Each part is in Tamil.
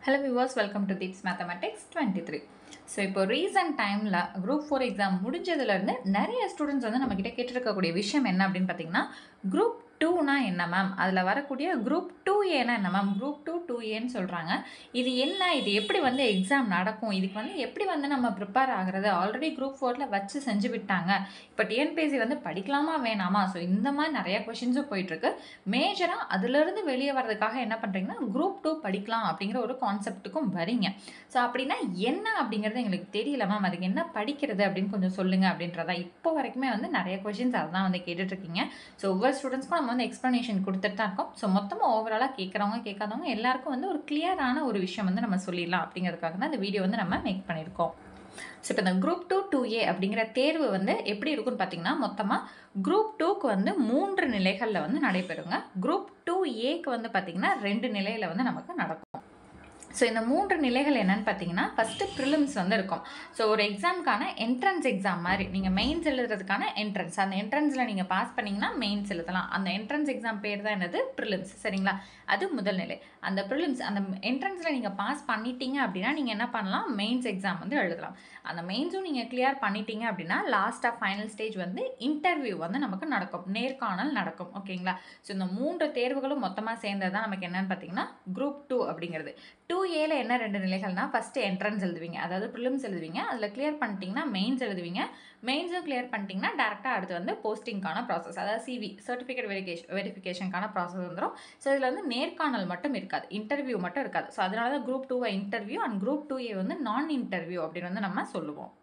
Hello viewers, welcome to Deeps Mathematics 23. So இப்போ ரீசன்ட் டைமில் குரூப் 4 எக்ஸாம் முடிஞ்சதுலேருந்து நிறைய ஸ்டூடெண்ட்ஸ் வந்து நம்மக்கிட்ட கேட்டிருக்கக்கூடிய விஷயம் என்ன அப்படின்னு பார்த்தீங்கன்னா, குரூப் 2னா என்ன மேம், அதில் வரக்கூடிய குரூப் 2ஏனா என்ன மேம், குரூப் 2ஏன்னு சொல்கிறாங்க. இது என்ன, இது எப்படி வந்து எக்ஸாம் நடக்கும், இதுக்கு வந்து எப்படி வந்து நம்ம ப்ரிப்பேர் ஆகிறது, ஆல்ரெடி குரூப் 4ல் வச்சு செஞ்சு விட்டாங்க, இப்போ டிஎன்பிஎஸ்சி வந்து படிக்கலாமா வேணாமா, ஸோ இந்த மாதிரி நிறைய கொஷின்ஸும் போயிட்டுருக்கு. மேஜராக அதிலிருந்து வெளியே வர்றதுக்காக என்ன பண்ணுறீங்கன்னா, குரூப் 2 படிக்கலாம் அப்படிங்கிற ஒரு கான்செப்ட்டுக்கும் வரீங்க. ஸோ அப்படின்னா என்ன அப்படிங்கிறது எங்களுக்கு தெரியல மேம், அதுக்கு என்ன படிக்கிறது அப்படின்னு கொஞ்சம் சொல்லுங்கள் அப்படின்றதா இப்போ வரைக்குமே வந்து நிறைய கொஷின்ஸ் அதுதான் வந்து கேட்டுட்ருக்கீங்க. ஸோ ஒவ்வொரு ஸ்டூடெண்ட்ஸ்க்கும் நம்ம வந்து எக்ஸ்ப்ளனேஷன் கொடுத்துட்டு தான் இருக்கோம். ஸோ மொத்தமாக ஓவராலாக கேட்குறவங்க கேட்காதவங்க எல்லாருக்கும் வந்து ஒரு கிளியரான ஒரு விஷயம் வந்து நம்ம சொல்லிடலாம் அப்படிங்கிறதுக்காக தான் இந்த வீடியோ வந்து நம்ம மேக் பண்ணியிருக்கோம். ஸோ இப்போ இந்த குரூப் 2A அப்படிங்கிற தேர்வு வந்து எப்படி இருக்குன்னு பார்த்தீங்கன்னா, மொத்தமாக குரூப் 2க்கு வந்து 3 நிலைகளில் வந்து நடைபெறுங்க. குரூப் 2Aக்கு வந்து பார்த்தீங்கன்னா 2 நிலையில் வந்து நமக்கு நடக்கும். ஸோ இந்த 3 நிலைகள் என்னன்னு பார்த்தீங்கன்னா, ஃபஸ்ட்டு ப்ரிலிம்ஸ் வந்து இருக்கும். ஸோ ஒரு எக்ஸாமுக்கான என்ட்ரன்ஸ் எக்ஸாம் மாதிரி, நீங்கள் மெயின்ஸ் எழுதுறதுக்கான என்ட்ரன்ஸ், அந்த என்ட்ரன்ஸில் நீங்கள் பாஸ் பண்ணிங்கன்னா மெயின்ஸ் எழுதலாம். அந்த என்ட்ரன்ஸ் எக்ஸாம் பேர் தான் என்னது, ப்ரிலிம்ஸ். சரிங்களா, அது முதல் நிலை. அந்த ப்ரிலிம்ஸ், அந்த என்ட்ரன்ஸில் நீங்கள் பாஸ் பண்ணிட்டீங்க அப்படின்னா நீங்கள் என்ன பண்ணலாம், மெயின்ஸ் எக்ஸாம் வந்து எழுதலாம். அந்த மெயின்ஸும் நீங்கள் கிளியர் பண்ணிட்டீங்க அப்படின்னா லாஸ்ட்டாக ஃபைனல் ஸ்டேஜ் வந்து இன்டர்வியூ வந்து நமக்கு நடக்கும், நேர்காணல் நடக்கும். ஓகேங்களா, ஸோ இந்த 3 தேர்வுகளும் மொத்தமாக சேர்ந்தது தான் நமக்கு என்னன்னு பார்த்தீங்கன்னா குரூப் 2 அப்படிங்கிறது. 2Aல என்ன 2 நிலைகள்னா, ஃபஸ்ட்டு என்ட்ரன்ஸ் எழுதுவீங்க, அதாவது ப்ரிலிம்ஸ் எழுதுவீங்க, அதில் கிளியர் பண்ணிட்டீங்கன்னா மெயின்ஸ் எழுதுவீங்க, மெயின்ஸும் கிளியர் பண்ணிட்டீங்கன்னா டேரெக்டாக அடுத்து வந்து போஸ்டிங்கான ப்ராசஸ், அதாவது சிவி சர்டிஃபிகேட் வெரிஃபிகேஷனுக்கான ப்ராசஸ் வந்துடும். ஸோ இதில் வந்து நேர்காணல் மட்டும் இருக்காது, இன்டர்வியூ மட்டும் இருக்காது. ஸோ அதனால தான் group 2 interview and group 2A வந்து நான் இன்டர்வியூ அப்படின்னு வந்து நம்ம சொல்லுவோம்.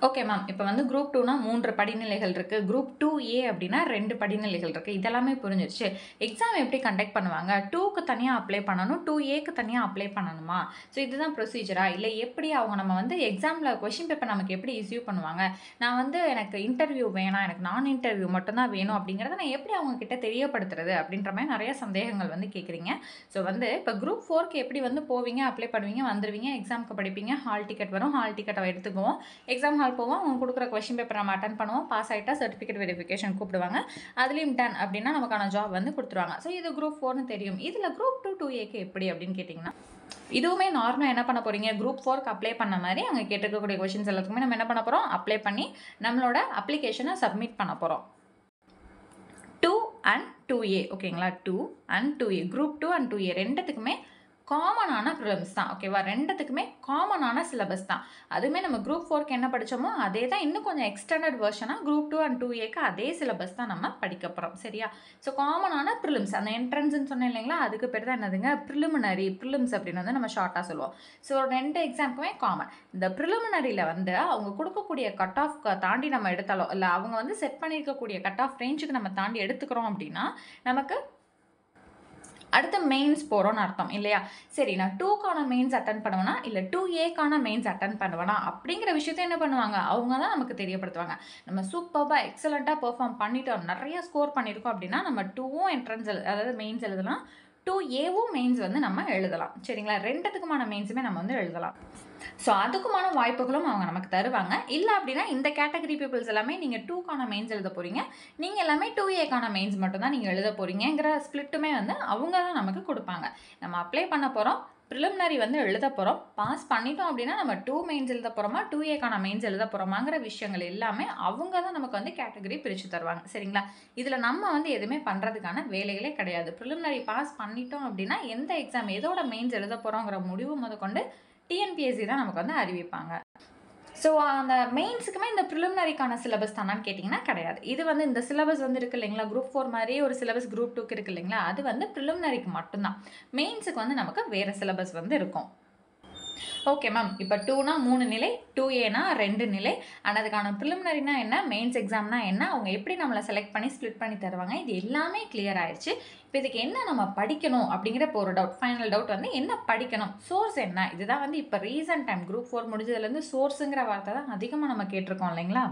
ஓகே மேம், இப்போ வந்து குரூப் 2னா 3 படிநிலைகள் இருக்குது, குரூப் 2A அப்படின்னா 2 படிநிலைகள் இருக்குது, இதெல்லாமே புரிஞ்சிருச்சு. எக்ஸாம் எப்படி கண்டக்ட் பண்ணுவாங்க, 2க்கு தனியாக அப்ளை பண்ணணும், 2Aக்கு தனியாக அப்ளை பண்ணணுமா, ஸோ இதுதான் ப்ரொசீஜரா, இல்லை எப்படி அவங்க நம்ம வந்து எக்ஸாமில் கொஷின் பேப்பர் நமக்கு எப்படி இஸ்யூ பண்ணுவாங்க, நான் வந்து எனக்கு இன்டர்வியூ வேணாம், எனக்கு நான் இன்டர்வியூ மட்டும்தான் வேணும் அப்படிங்கிறத நான் எப்படி அவங்கக்கிட்ட தெரியப்படுத்துறது அப்படின்ற மாதிரி நிறைய சந்தேகங்கள் வந்து கேட்குறீங்க. ஸோ வந்து இப்போ குரூப் 4க்கு எப்படி வந்து போவீங்க, அப்ளை பண்ணுவீங்க, வந்துடுவீங்க, எக்ஸாமுக்கு படிப்பீங்க, ஹால் டிக்கெட் வரும், ஹால் டிக்கெட்டை எடுத்துக்குவோம், எக்ஸாம் ஹால் போவோம், அவங்க கொடுக்குற கொஷின் பேப்பர் நம்ம அட்டன் பண்ணுவோம், பாஸ் ஆகிட்டா சர்டிஃபிகேட் வெரிஃபிகேஷன் கூப்பிடுவாங்க, அதுலேயும் டன் அப்படின்னா நமக்கான ஜாப் வந்து கொடுத்துருவாங்க. ஸோ இது குரூப் 4னு தெரியும். இதில் குரூப் 2A எப்படி அப்படின்னு கேட்டிங்கன்னா, இதுவுமே நார்மலாக என்ன பண்ண போகிறீங்க, குரூப் 4க்கு அப்ளை பண்ண மாதிரி அங்கே கேட்டிருக்கக்கூடிய கொஷின்ஸ் எல்லாத்துக்குமே நம்ம என்ன பண்ண போகிறோம், அப்ளை பண்ணி நம்மளோட அப்ளிகேஷனை சப்மிட் பண்ண போகிறோம். 2 and 2A ஓகேங்களா, 2 and 2A, group 2 and 2A ரெண்டுத்துக்குமே காமனான ப்ரிலிம்ஸ் தான். ஓகேவா, ரெண்டுத்துக்குமே காமனான சிலபஸ் தான். அதுவுமே நம்ம குரூப் 4க்கு என்ன படித்தோமோ அதே தான், இன்னும் கொஞ்சம் எக்ஸ்டெண்டட் வெர்ஷனாக குரூப் 2 and 2Aக்கு அதே சிலபஸ் தான் நம்ம படிக்க போகிறோம். சரியா, ஸோ காமனான ப்ரிலிம்ஸ், அந்த என்ட்ரன்ஸ்ன்னு சொன்னேன் இல்லைங்களா, அதுக்கு பேர் தான் என்னதுங்க, ப்ரிலிமினரிஸ் அப்படின்னு வந்து நம்ம ஷார்ட்டாக சொல்லுவோம். ஸோ 2 எக்ஸாமுக்குமே காமன். இந்த ப்ரிலிமினரியில் வந்து அவங்க கொடுக்கக்கூடிய கட் ஆஃப் தாண்டி நம்ம எடுத்தாலோ, இல்லை அவங்க வந்து செட் பண்ணியிருக்கக்கூடிய கட் ஆஃப் ரேஞ்சுக்கு நம்ம தாண்டி எடுத்துக்கிறோம் அப்படின்னா நமக்கு அடுத்த மெயின்ஸ் போகிறோன்னு அர்த்தம் இல்லையா. சரி, நான் 2க்கான மெயின்ஸ் அட்டன் பண்ணுவேனா, இல்லை 2Aக்கான மெயின்ஸ் அட்டன் பண்ணுவேனா அப்படிங்கிற விஷயத்த என்ன பண்ணுவாங்க, அவங்க தான் நமக்கு தெரியப்படுத்துவாங்க. நம்ம சூப்பராக எக்ஸலண்ட்டாக பெர்ஃபார்ம் பண்ணிட்டோம், நிறைய ஸ்கோர் பண்ணியிருக்கோம் அப்படின்னா நம்ம 2வும் என்ட்ரன்ஸ் அதாவது மெயின்ஸ் எழுதலாம், 2Aவும் மெயின்ஸ் வந்து நம்ம எழுதலாம். சரிங்களா, ரெண்டுத்துக்குமான மெயின்ஸுமே நம்ம வந்து எழுதலாம். ஸோ அதுக்குமான வாய்ப்புகளும் அவங்க நமக்கு தருவாங்க. இல்லை அப்படின்னா இந்த கேட்டகரி பீப்புள்ஸ் எல்லாமே நீங்கள் 2க்கான மெயின்ஸ் எழுத போகிறீங்க, நீங்கள் எல்லாமே 2Aக்கான மெயின்ஸ் மட்டும் தான் நீங்கள் எழுத போகிறீங்கிற ஸ்பிளிட்டுமே வந்து அவங்க தான் நமக்கு கொடுப்பாங்க. நம்ம அப்ளை பண்ண போகிறோம், ப்ரிலிமினரி வந்து எழுத போகிறோம், பாஸ் பண்ணிட்டோம் அப்படின்னா நம்ம 2 மெயின்ஸ் எழுத போகிறோமா, 2Aக்கான மெயின்ஸ் எழுத போகிறோமாங்கிற விஷயங்கள் எல்லாமே அவங்க தான் நமக்கு வந்து கேட்டகரி பிரித்து தருவாங்க. சரிங்களா, இதில் நம்ம வந்து எதுவுமே பண்ணுறதுக்கான வேலைகளே கிடையாது. ப்ரிலிமினரி பாஸ் பண்ணிட்டோம் அப்படின்னா எந்த எக்ஸாம் எதோட மெயின்ஸ் எழுத போகிறோங்கிற முடிவு முதற்கொண்டு டிஎன்பிஎஸ்சி தான் நமக்கு வந்து அறிவிப்பாங்க. ஸோ அந்த மெயின்ஸுக்குமே இந்த ப்ரிலிமினரிக்கான சிலபஸ் தானான்னு கேட்டிங்கன்னா கிடையாது. இது வந்து இந்த சிலபஸ் வந்து இருக்குது இல்லைங்களா, குரூப் 4 மாதிரியே ஒரு சிலபஸ் குரூப் 2க்கு இருக்குது இல்லைங்களா, அது வந்து ப்ரிலிமினரிக்கு மட்டும்தான். மெயின்ஸுக்கு வந்து நமக்கு வேறு சிலபஸ் வந்து இருக்கும். ஓகே மேம், இப்போ 2னா 3 நிலை, 2Aனா 2 நிலை, அண்ட் அதுக்கான ப்ரிலிமினரினா என்ன, மெயின்ஸ் எக்ஸாம்னா என்ன, அவங்க எப்படி நம்மளை செலக்ட் பண்ணி ஸ்ப்ளிட் பண்ணி தருவாங்க, இது எல்லாமே கிளியர் ஆயிடுச்சு. இப்போ இதுக்கு என்ன நம்ம படிக்கணும் அப்படிங்கிற இப்போ ஒரு டவுட், ஃபைனல் டவுட் வந்து என்ன படிக்கணும், சோர்ஸ் என்ன, இதுதான் வந்து இப்போ ரீசன்ட் டைம் குரூப் 4 முடிஞ்சதுலேருந்து சோர்ஸுங்கிற வார்த்தை தான் அதிகமாக நம்ம கேட்டிருக்கோம் இல்லைங்களா.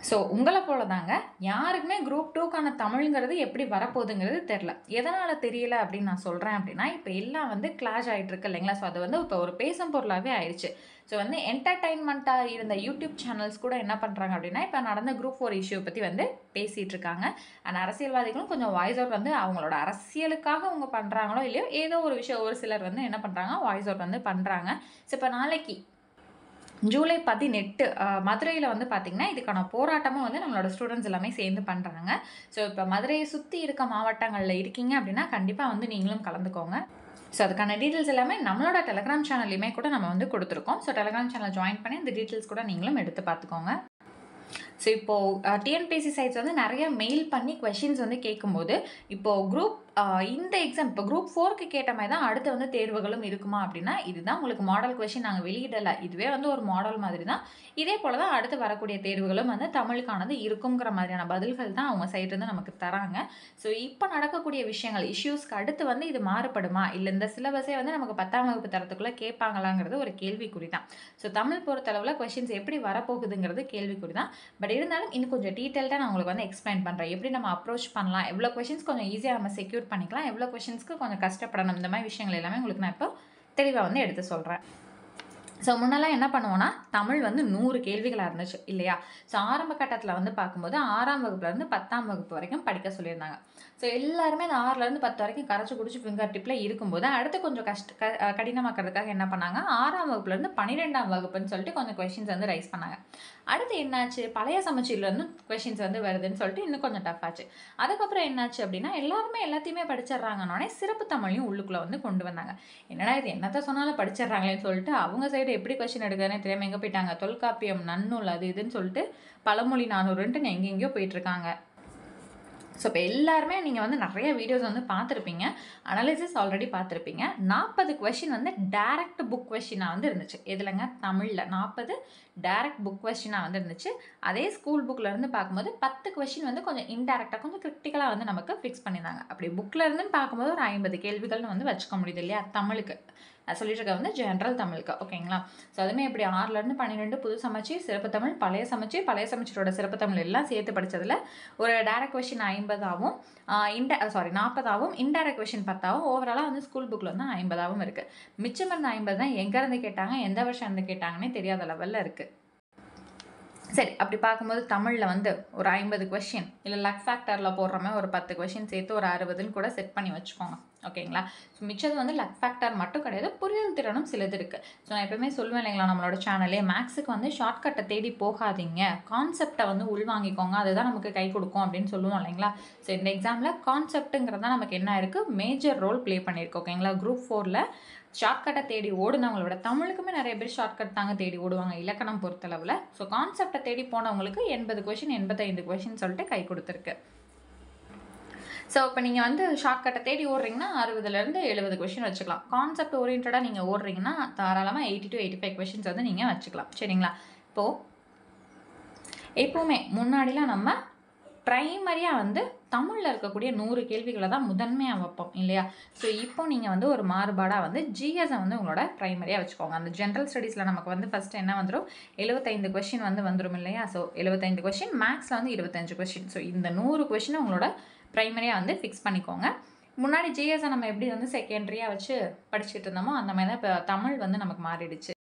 ஸோ உங்கள போல தாங்க யாருக்குமே குரூப் 2க்கான தமிழ்ங்கிறது எப்படி வரப்போகுதுங்கிறது தெரில. எதனால தெரியல அப்படின்னு நான் சொல்றேன் அப்படின்னா, இப்ப எல்லாம் வந்து கிளாஷ் ஆயிட்டு இருக்கு இல்லைங்களா? ஸோ அது வந்து இப்ப ஒரு பேசும் பொருளாவே ஆயிடுச்சு. ஸோ வந்து என்டர்டெயின்மெண்ட்டா இருந்த யூடியூப் சேனல்ஸ் கூட என்ன பண்றாங்க அப்படின்னா, இப்ப நடந்த குரூப் 4 இஷ்யூ பத்தி வந்து பேசிட்டு இருக்காங்க. அண்ட் அரசியல்வாதிகளும் கொஞ்சம் வாய்ஸ் அவுட் வந்து அவங்களோட அரசியலுக்காக அவங்க பண்றாங்களோ இல்லையோ, ஏதோ ஒரு விஷயம் ஒரு சிலர் வந்து என்ன பண்றாங்க, வாய்ஸ் அவுட் வந்து பண்றாங்க. ஸோ இப்ப நாளைக்கு ஜூலை 18 மதுரையில வந்து பார்த்தீங்கன்னா, இதுக்கான போராட்டமும் வந்து நம்மளோட ஸ்டூடண்ட்ஸ் எல்லாமே சேர்ந்து பண்றாங்க. ஸோ இப்ப மதுரைய சுத்தி இருக்க மாவட்டங்கள்ல இருக்கீங்க அப்படின்னா, கண்டிப்பா வந்து நீங்களும் கலந்துக்கோங்க. ஸோ அதுக்கான டீட்டெயில்ஸ் எல்லாமே நம்மளோட டெலகிராம் சேனல்லயுமே கூட நம்ம வந்து குடுத்துருக்கோம். ஸோ டெலகிராம் சேனல் ஜாயின் பண்ணி இந்த டீட்டெயில்ஸ் கூட நீங்களும் எடுத்து பார்த்துக்கோங்க. ஸோ இப்போ டிஎன்பிஎஸ்சி சைட்ஸ் வந்து நெறைய மெயில் பண்ணி கொஸ்டின்ஸ் வந்து கேட்கும்போது, இப்போ குரூப் இந்த எக்ஸாம் இப்போ குரூப் 4க்கு கேட்ட மாரி தான் அடுத்து வந்து தேர்வுகளும் இருக்குமா அப்படின்னா, இதுதான் உங்களுக்கு மாடல் கொஸ்டின் நாங்க வெளியிடல. இதுவே வந்து ஒரு மாடல் மாதிரி தான். இதே போல தான் அடுத்து வரக்கூடிய தேர்வுகளும் வந்து தமிழுக்கானது இருக்குங்கிற மாதிரியான பதில்கள் தான் அவங்க சைட்லேருந்து நமக்கு தராங்க. ஸோ இப்போ நடக்கக்கூடிய விஷயங்கள், இஷ்யூஸ்க்கு அடுத்து வந்து இது மாறுபடுமா? இல்ல இந்த சிலபஸே வந்து நமக்கு 10ஆம் வகுப்பு தரத்துக்குள்ள கேட்பாங்களாங்கிறது ஒரு கேள்விக்குறி தான். ஸோ தமிழ் பொறுத்தளவுல கொஸ்டின்ஸ் எப்படி வரப்போகுதுங்கிறது கேள்விக்குறி தான். பட் இருந்தாலும் இன்னும் கொஞ்சம் டீட்டெயில்டா நான் உங்களுக்கு வந்து எக்ஸ்பிளைன் பண்றேன். எப்படி நம்ம அப்ரோச் பண்ணலாம்? எவ்வளோ கொஸ்டின்ஸ் கொஞ்சம் ஈஸியா நம்ம செக்யூர் பண்ணிக்கலாம். எவ்வளோ கொஸ்டின்ஸ்க்கு கொஞ்சம் கஷ்டப்படணும். இந்த மாரி விஷயங்கள் எல்லாமே உங்களுக்கு நான் இப்போ தெளிவா வந்து எடுத்து சொல்றேன். ஸோ முன்னெல்லாம் என்ன பண்ணுவோம்னா, தமிழ் வந்து 100 கேள்விகளா இருந்துச்சு இல்லையா? ஸோ ஆரம்ப கட்டத்தில வந்து பார்க்கும்போது 6ஆம் வகுப்புலேருந்து 10ஆம் வகுப்பு வரைக்கும் படிக்க சொல்லியிருந்தாங்க. ஸோ எல்லாருமே அந்த 6லேருந்து 10 வரைக்கும் கரைச்சு குடிச்சு ஃபிங்கர் டிப்ல இருக்கும்போது, அடுத்து கொஞ்சம் கடினமாக்குறதுக்காக என்ன பண்ணாங்க, 6ஆம் வகுப்புலேருந்து 12ஆம் வகுப்புன்னு சொல்லிட்டு கொஞ்சம் கொஸ்டின்ஸ் வந்து ரைஸ் பண்ணாங்க. அடுத்து என்னாச்சு, பழைய சமச்சீர்லேருந்து கொஸ்டின்ஸ் வந்து வருதுன்னு சொல்லிட்டு இன்னும் கொஞ்சம் டஃப் ஆச்சு. அதுக்கப்புறம் என்னாச்சு அப்படின்னா, எல்லாருமே எல்லாத்தையுமே படிச்சிடுறாங்கன்னோனே சிறப்பு தமிழையும் உள்ளுக்குள்ள வந்து கொண்டு வந்தாங்க. என்னடா இது என்னத்த சொன்னாலும் படிச்சிடுறாங்களேன்னு சொல்லிட்டு அவங்க சைடு எப்படி கொஸ்டின் எடுக்கிறதுனே தெரியாம எங்கே போயிட்டாங்க, தொல்காப்பியம், நன்னூல் அது இதுன்னு சொல்லிட்டு பழமொழி 400ன்ட்டு எங்கெங்கேயோ போயிட்டு இருக்காங்க. ஸோ இப்போ எல்லாருமே நீங்கள் வந்து நிறைய வீடியோஸ் வந்து பார்த்துருப்பீங்க, அனாலிசிஸ் ஆல்ரெடி பார்த்துருப்பீங்க. 40 கொஸ்டின் வந்து டைரக்ட் புக் கொஸ்டினாக வந்து இருந்துச்சு. எதுலங்க, தமிழில் 40 டைரக்ட் புக் கொஸ்டினாக வந்து இருந்துச்சு. அதே ஸ்கூல் புக்கில் இருந்து பார்க்கும்போது 10 கொஸ்டின் வந்து கொஞ்சம் இன்டெரக்டாக கொஞ்சம் கிரிட்டிக்கலாக வந்து நமக்கு ஃபிக்ஸ் பண்ணியிருந்தாங்க. அப்படி புக்கில் இருந்துன்னு பார்க்கும்போது ஒரு 50 கேள்விகள்னு வந்து வச்சுக்க முடியுது இல்லையா தமிழுக்கு. நான் சொல்லிட்டு இருக்க வந்து ஜென்ரல் தமிழுக்கு, ஓகேங்களா? ஸோ அதுவுமே எப்படி 6லேருந்து 12 புது சமச்சீர், சிறப்பு தமிழ், பழைய சமச்சீர், பழைய சமச்சீரோட சிறப்பு தமிழ் எல்லாம் சேர்த்து படித்ததில் ஒரு டைரக்ட் கொஸ்டின் 50ஆகவும் 40ஆகவும் இன்டைரக்ட் கொஸ்டின் 10ஆகவும் ஓவராலாக வந்து ஸ்கூல் புக்கில் வந்து 50ஆகவும் இருக்குது. மிச்சம் இருந்த 50 தான் எங்கேருந்து கேட்டாங்க, எந்த வருஷம் இருந்து கேட்டாங்கன்னே தெரியாத லெவலில் இருக்குது. சரி, அப்படி பார்க்கும்போது தமிழில் வந்து ஒரு 50 கொஸ்டின் இல்லை லக் ஃபேக்டரில் போடுற மாதிரி ஒரு 10 கொஸ்டின் சேர்த்து ஒரு 60ன்னு கூட செட் பண்ணி வச்சுக்கோங்க, ஓகேங்களா? ஸோ மிச்சது வந்து லக் ஃபேக்டர் மட்டும் கிடையாது, புரிதல் திறனும் சிலது இருக்குது. ஸோ நான் எப்பவுமே சொல்லுவேன் இல்லைங்களா, நம்மளோட சேனலே மேக்ஸுக்கு வந்து ஷார்ட்கட்டை தேடி போகாதீங்க, கான்செப்டை வந்து உள்வாங்கிக்கோங்க, அதுதான் நமக்கு கை கொடுக்கும் அப்படின்னு சொல்லுவோம் இல்லைங்களா? ஸோ இந்த எக்ஸாமில் கான்செப்ட்டுங்கிறது தான் நமக்கு என்ன இருக்குது, மேஜர் ரோல் ப்ளே பண்ணியிருக்கு, ஓகேங்களா? குரூப் 4ல் ஷார்ட்கட்டை தேடி ஓடுனவங்களோட தமிழுக்குமே நிறைய பேர் ஷார்ட்கட் தாங்க தேடி ஓடுவாங்க இலக்கணம் பொறுத்தளவில். ஸோ கான்செப்டை தேடி போனவங்களுக்கு 80 கொஷின் 85 கொஷின் சொல்லிட்டு கை கொடுத்துருக்கு. ஸோ இப்போ நீங்கள் வந்து ஷார்ட்கட்டை தேடி ஓடுறீங்கன்னா 60லேருந்து 70 கொஷின் வச்சுக்கலாம். கான்செப்ட் ஓரியன்டாக நீங்கள் ஓடுறீங்கன்னா தாராளமாக 80 to 85 கொஷின்ஸ் வந்து நீங்கள் வச்சுக்கலாம், சரிங்களா? இப்போது எப்போவுமே முன்னாடிலாம் நம்ம ப்ரைமரியாக வந்து தமிழில் இருக்கக்கூடிய 100 கேள்விகளை தான் முதன்மையாக வைப்போம் இல்லையா? ஸோ இப்போ நீங்கள் வந்து ஒரு மாறுபாடாக வந்து ஜிஎஸை வந்து உங்களோட ப்ரைமரியாக வச்சுக்கோங்க. அந்த ஜென்ரல் ஸ்டடீஸில் நமக்கு வந்து ஃபஸ்ட்டு என்ன வந்துடும், 75 கொஸ்டின் வந்து வந்துடும் இல்லையா? ஸோ 75 கொஸ்டின், மேக்ஸில் வந்து 25 கொஸ்டின். ஸோ இந்த 100 கொஸ்டினை உங்களோட ப்ரைமரியாக வந்து ஃபிக்ஸ் பண்ணிக்கோங்க. முன்னாடி ஜிஎஸை நம்ம எப்படி வந்து செகண்டரியாக வச்சு படிச்சுட்டு இருந்தோமோ அந்த மாதிரி தான் இப்போ தமிழ் வந்து நமக்கு மாறிடுச்சு.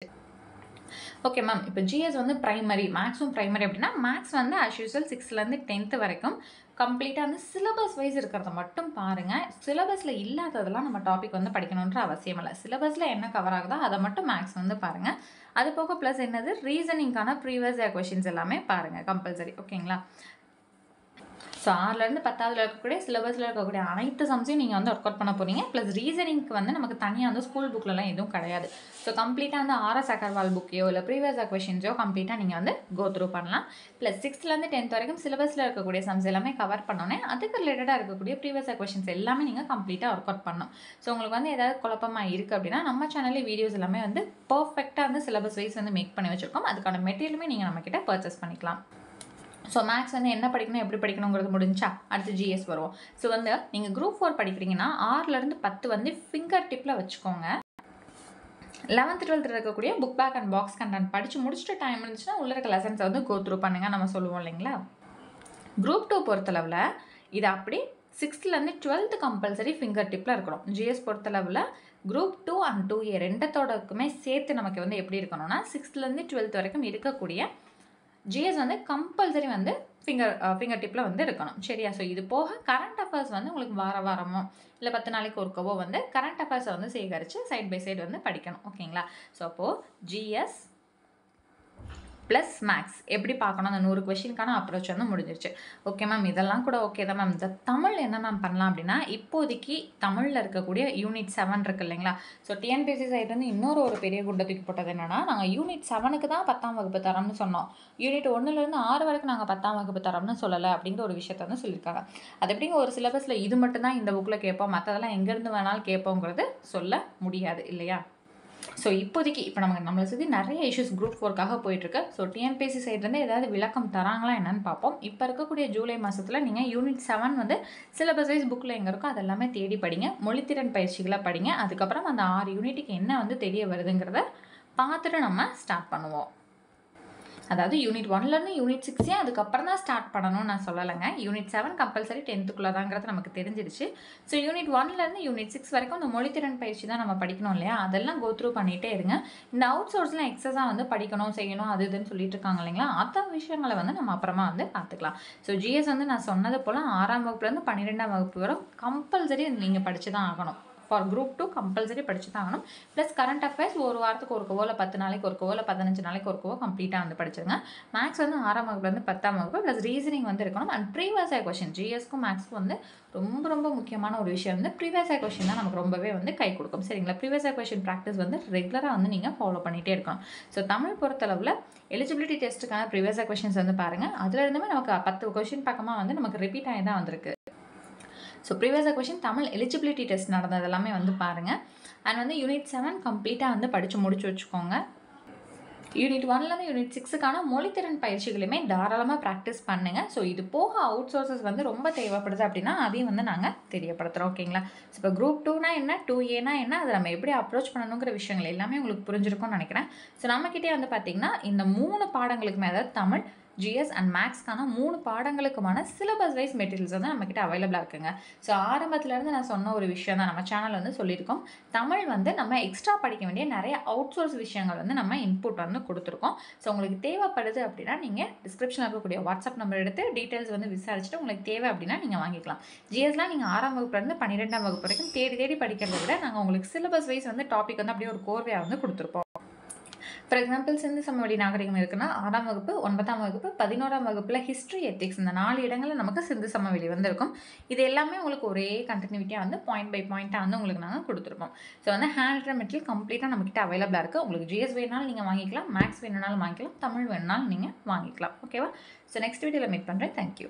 ஓகே மேம், இப்போ ஜிஎஸ் வந்து ப்ரைமரி, மேக்ஸும் ப்ரைமரி அப்படின்னா மேக்ஸ் வந்து ஆஸ் யூஸ்வல் 6லேருந்து 10th வரைக்கும் கம்ப்ளீட்டாக வந்து சிலபஸ் வைஸ் இருக்கிறத மட்டும் பாருங்கள். சிலபஸில் இல்லாததெல்லாம் நம்ம டாபிக் வந்து படிக்கணுன்ற அவசியம் இல்லை. சிலபஸில் என்ன கவர் ஆகுதோ அதை மட்டும் மேக்ஸ் வந்து பாருங்கள். அது போக ப்ளஸ் என்னது, ரீசனிங்கான ப்ரீவியஸ் இயர் கொஷின்ஸ் எல்லாமே பாருங்கள் கம்பல்சரி, ஓகேங்களா? ஸோ 6லேருந்து 10ஆவதுல இருக்கக்கூடிய சிலபஸில் இருக்கக்கூடிய அனைத்து சம்ஸையும் நீங்கள் வந்து ஒர்க் அவுட் பண்ண போகிறீங்க. ப்ளஸ் ரீசனிங்க்கு வந்து நமக்கு தனியாக வந்து ஸ்கூல் புக்லலாம் எதுவும் கிடையாது. ஸோ கம்ப்ளீட்டாக வந்து ஆர்எஸ் அகர்வால் புக்கையோ இல்லை ப்ரீவியஸ் கொஷின்ஸோ கம்ப்ளீட்டாக நீங்கள் வந்து கோ த்ரூ பண்ணலாம். ப்ளஸ் 6லேருந்து 10th வரைக்கும் சிலபஸில் இருக்கக்கூடிய சம்ஸ் எல்லாமே கவர் பண்ணோன்னே அதுக்கு ரிலேட்டடாக இருக்கக்கூடிய ப்ரீவியஸ் கொஷின்ஸ் எல்லாமே நீங்கள் கம்ப்ளீட்டாக ஒர்க் அவுட் பண்ணணும். ஸோ உங்களுக்கு வந்து ஏதாவது குழப்பமாக இருக்குது அப்படின்னா நம்ம சேனல்லே வீடியோஸ் எல்லாமே வந்து பர்ஃபெக்டாக வந்து சிலபஸ் வைஸ் வந்து மேக் பண்ணி வச்சுருக்கோம். அதுக்கான மெட்டீரியலுமே நீங்கள் நம்மக்கிட்ட பர்ச்சேஸ் பண்ணிக்கலாம். ஸோ மேக்ஸ் வந்து என்ன படிக்கணும், எப்படி படிக்கணுங்கிறது முடிஞ்சா அடுத்து ஜிஎஸ் வருவோம். ஸோ வந்து நீங்கள் குரூப் 4 படிக்கிறீங்கன்னா 6லேருந்து 10 வந்து ஃபிங்கர் டிப்பில் வச்சுக்கோங்க. 11th 12th இருக்கக்கூடிய book back and box content படித்து முடிச்சுட்டு டைம் இருந்துச்சுன்னா உள்ள இருக்க லெசன்ஸை வந்து கோ த்ரூ பண்ணுங்கள் நம்ம சொல்லுவோம் இல்லைங்களா. குரூப் 2 பொறுத்தளவில் இது அப்படி 6th 12th கம்பல்சரி ஃபிங்கர் டிப்பில் இருக்கணும். ஜிஎஸ் பொறுத்தளவில் குரூப் 2 அண்ட் 2A ரெண்டத்தோடக்குமே சேர்த்து நமக்கு வந்து எப்படி இருக்கணும்னா 6th 12th வரைக்கும் இருக்கக்கூடிய ஜிஎஸ் வந்து கம்பல்சரி வந்து ஃபிங்கர் டிப்பில் வந்து இருக்கணும். சரியா? ஸோ இது போக கரண்ட் அஃபேர்ஸ் வந்து உங்களுக்கு வாரமோ இல்லை 10 நாளைக்கு ஒருக்கவோ வந்து கரண்ட் அஃபேர்ஸை வந்து சேகரித்து சைட் பை சைடு வந்து படிக்கணும். ஓகேங்களா? ஸோ அப்போது ஜிஎஸ் ப்ளஸ் மேக்ஸ் எப்படி பார்க்கணும், அந்த 100 கொஷினுக்கான அப்ரோச் வந்து முடிஞ்சிருச்சு. ஓகே மேம், இதெல்லாம் கூட ஓகே தான் மேம். இந்த தமிழ் என்ன மேம் பண்ணலாம் அப்படின்னா, இப்போதைக்கு தமிழில் இருக்கக்கூடிய யூனிட் 7 இருக்குது இல்லைங்களா. ஸோ டிஎன்பிஎஸ்சி சைடு வந்து ஒரு பெரிய குண்டை தூக்கி போட்டது என்னென்னா, நாங்கள் யூனிட் 7க்கு தான் 10ஆம் வகுப்பு தரோம்னு சொன்னோம். யூனிட் 1லேருந்து 6 வரைக்கும் நாங்கள் 10ஆம் வகுப்பு தரோம்னு சொல்லலை அப்படிங்கிற ஒரு விஷயத்த வந்து சொல்லியிருக்காங்க. அது எப்படிங்க ஒரு சிலபஸில் இது மட்டும்தான் இந்த புக்கில் கேட்போம், மற்றதெல்லாம் எங்கேருந்து வேணாலும் கேட்போங்கிறது சொல்ல முடியாது இல்லையா. ஸோ இப்போதைக்கு இப்போ நம்மளை சுற்றி நிறைய இஷ்யூஸ் குரூப் 4க்காக போயிட்டுருக்கு. ஸோ டிஎன்பிஎஸ்சி சைட்லேருந்து ஏதாவது விளக்கம் தராங்களா என்னன்னு பார்ப்போம். இப்போ இருக்கக்கூடிய ஜூலை மாதத்தில் நீங்கள் யூனிட் 7 வந்து சிலபஸ் வைஸ் புக்கில் எங்கே இருக்கோ அதெல்லாமே தேடி படிங்க, மொழித்திறன் பயிற்சிகளை படிங்க. அதுக்கப்புறம் அந்த 6 யூனிட்டுக்கு என்ன வந்து தெரிய வருதுங்கிறத பார்த்துட்டு நம்ம ஸ்டார்ட் பண்ணுவோம். அதாவது யூனிட் 1லேருந்து யூனிட் 6 அதுக்கப்புறம் தான் ஸ்டார்ட் பண்ணணும்னு நான் சொல்லலைங்க. யூனிட் 7 கம்பல்சரி 10th தாங்கிறது நமக்கு தெரிஞ்சிருச்சு. ஸோ யூனிட் 1லேருந்து யூனிட் 6 வரைக்கும் அந்த மொழித்திறன் பயிற்சி தான் நம்ம படிக்கணும் இல்லையா, அதெல்லாம் கோ த்ரூ பண்ணிகிட்டே இருங்க. இந்த அவுட் சோர்ஸ்லாம் எக்ஸஸாக வந்து படிக்கணும் செய்யணும் அது இதுன்னு சொல்லிட்டு இருக்காங்க இல்லைங்களா, அந்த விஷயங்களை வந்து நம்ம அப்புறமா வந்து பார்த்துக்கலாம். ஸோ ஜிஎஸ் வந்து நான் சொன்னது போல் 6ஆம் வகுப்புலேருந்து 12ஆம் வகுப்பு வரை கம்பல்சரி நீங்கள் படித்து தான் ஆகணும். ஃபார் குரூப் 2 கம்பல்சரி படித்து தான் ஆகணும். ப்ளஸ் கரண்ட் அஃபேர்ஸ் ஒரு வாரத்துக்கு ஒருக்கவோ இல்லை 10 நாளைக்கு ஒருக்கவோ இல்லை 15 நாளைக்கு ஒருக்கவோ கம்ப்ளீட்டாக வந்து படிச்சுருங்க. மேக்ஸ் வந்து 6ஆம் வகுப்புலேருந்து 10ஆம் வகுப்பு ப்ளஸ் ரீசனிங் வந்து இருக்கணும். அண்ட் ப்ரீவியஸ் இயர் கொஷின் ஜிஎஸ்க்கும் மேக்ஸ்க்கும் வந்து ரொம்ப முக்கியமான ஒரு விஷயம் வந்து ப்ரீவியஸ் இயர் கொஷின் தான் நமக்கு ரொம்பவே வந்து கை கொடுக்கும். சரிங்களா? ப்ரீவியஸ் இயர் கொஷின் ப்ராக்டிஸ் வந்து ரெகுலராக வந்து நீங்கள் ஃபாலோ பண்ணிகிட்டே இருக்கணும். ஸோ தமிழ் பொறுத்தளவில் எலிஜிபிலிட்டி டெஸ்ட்டுக்கான ப்ரீவியஸ் இயர் கொஷின்ஸ் வந்து பாருங்கள். அதில் இருந்துமே நமக்கு 10 கொஷின் பக்கமாக வந்து நமக்கு ரிப்பீட் ஆகி தான் வந்திருக்கு. So previous question Tamil eligibility test நடந்தது எல்லாமே வந்து பாருங்கள். அண்ட் வந்து யூனிட் 7 கம்ப்ளீட்டாக வந்து படித்து முடிச்சு வச்சுக்கோங்க. யூனிட் 1லேருந்து யூனிட் 6க்கான மொழித்திறன் பயிற்சிகளுமே தாராளமாக ப்ராக்டிஸ் பண்ணுங்கள். ஸோ இது போக அவுட் சோர்ஸஸ் வந்து ரொம்ப தேவைப்படுது அப்படின்னா அதையும் வந்து நாங்கள் தெரியப்படுத்துகிறோம். ஓகேங்களா? ஸோ இப்போ குரூப் 2னா என்ன, 2Aனா என்ன, அதை நம்ம எப்படி அப்ரோச் பண்ணணுங்கிற விஷயங்கள் எல்லாமே உங்களுக்கு புரிஞ்சிருக்கும்னு நினைக்கிறேன். ஸோ நம்மக்கிட்டே வந்து பார்த்திங்கன்னா இந்த 3 பாடங்களுக்குமே, அதாவது தமிழ், ஜிஎஸ் அண்ட் மேக்ஸ்க்கான 3 பாடங்களுக்குமான சிலபஸ் வைஸ் மெட்டீரியல்ஸ் வந்து நம்மக்கிட்ட அவைலபிளாக இருக்குங்க. ஸோ ஆரம்பத்துலேருந்து நான் சொன்ன ஒரு விஷயம் தான் நம்ம சேனல் வந்து சொல்லியிருக்கோம். தமிழ் வந்து நம்ம எக்ஸ்ட்ரா படிக்க வேண்டிய நிறைய அவுட் சோர்ஸ் விஷயங்கள் வந்து நம்ம இன்புட் வந்து கொடுத்துருக்கோம். ஸோ உங்களுக்கு தேவைப்படுது அப்படின்னா நீங்கள் டிஸ்கிரிப்ஷனில் இருக்கக்கூடிய வாட்ஸ்அப் நம்பர் எடுத்து டீட்டெயில்ஸ் வந்து விசாரிச்சுட்டு உங்களுக்கு தேவை அப்படின்னா நீங்கள் வாங்கிக்கலாம். ஜிஎஸ்லாம் நீங்கள் 6ஆம் வகுப்புலேருந்து 12ஆம் வகுப்பு வரைக்கும் தேடி படிக்கிறத விட நாங்கள் உங்களுக்கு சிலபஸ் வைஸ் வந்து டாபிக் வந்து அப்படியே ஒரு கோர்வையாக வந்து கொடுத்துருப்போம். ஃபார் எக்ஸாம்பிள் சிந்து சமவெளி நாகரிகம் இருக்குன்னா 6ஆம் வகுப்பு, 9ஆம் வகுப்பு, 11ஆம் வகுப்பில் ஹிஸ்ட்ரி, எத்திக்ஸ் இந்த 4 இடங்களில் நமக்கு சிந்து சமவெளி வந்து இருக்கும். இது எல்லாமே உங்களுக்கு ஒரே கண்டினியூட்டியாக வந்து பாயிண்ட் பை பாயிண்ட்டாக வந்து உங்களுக்கு நாங்கள் கொடுத்துருப்போம். ஸோ வந்து ஹேண்ட் ரிட்டன் மெட்டீரியல் கம்ப்ளீட்டாக நம்மக்கிட்ட அவைலபிளாக இருக்குது. உங்களுக்கு ஜிஎஸ் வேணுனாலும் நீங்கள் வாங்கிக்கலாம், மேக்ஸ் வேணுனாலும் வாங்கிக்கலாம், தமிழ் வேணுனாலும் நீங்கள் வாங்கிக்கலாம். ஓகேவா? ஸோ நெக்ஸ்ட் வீடியோவில் மீட் பண்ணுறேன். தேங்க்யூ.